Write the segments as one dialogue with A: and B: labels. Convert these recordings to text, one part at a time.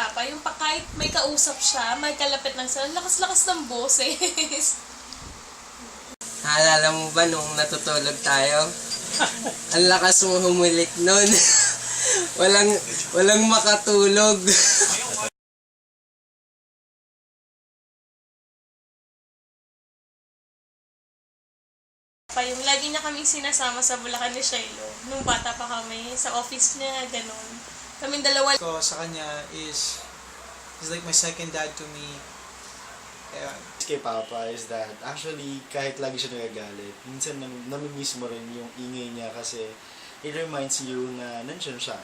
A: Papa, yung kahit may kausap siya, may kalapit ng salon, lakas-lakas ng boses.
B: Naalala mo ba nung natutulog tayo? Ang lakas mo humulik nun. walang makatulog.
A: Yung lagi niya kaming sinasama sa Bulacan ni Shiloh. Nung bata pa kami, sa office niya, ganun. Kaming dalawa.
C: Ko sa kanya is he's like my second dad to me. Yeah.
D: Kay Papa is that actually kahit lagi siya nagagalit, minsan namimiss mo rin yung ingay niya kasi it reminds you na nandiyan siya.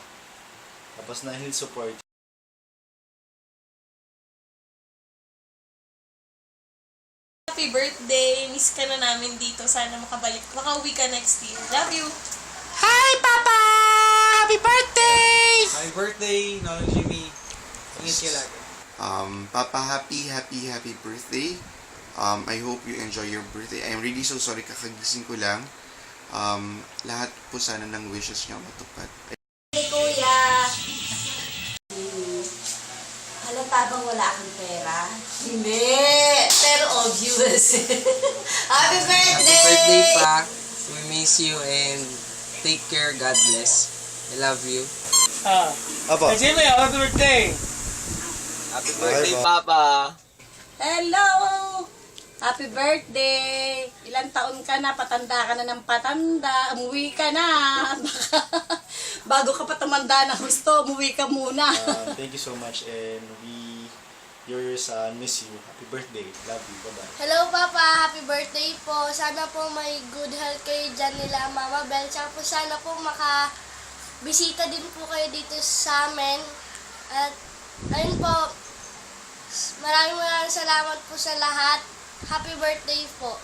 D: Tapos na he'll support.
A: Happy birthday! Miss ka na namin dito. Sana makauwi ka next year. Love you!
B: Hi, Papa! Happy birthday!
C: Happy birthday, Nono Jimmy. Ingat ka lagi.
E: Papa, happy birthday. I hope you enjoy your birthday. I'm really so sorry, kakagising ko lang. Lahat po sana ng wishes niyo matupad.
F: Hey, Kuya! Halata bang wala akong pera? Hindi! Pero obvious. Happy birthday!
B: Happy birthday, Pa. We miss you and take care. God bless. I love you.
D: Apo.
C: Jimmy, happy birthday!
B: Happy birthday, Papa.
F: Hello! Happy birthday! Ilang taon ka na, patanda ka na ng patanda, umuwi ka na. Bago ka pa tumanda na gusto, umuwi ka muna.
D: Thank you so much and your son, miss you. Happy birthday. Love you. Bye-bye.
G: Hello, Papa. Happy birthday po. Sana po may good health kayo dyan nila, Mama Bel. Tsaka po sana po makabisita din po kayo dito sa amin. At ayun po, maraming salamat po sa lahat. Happy birthday po.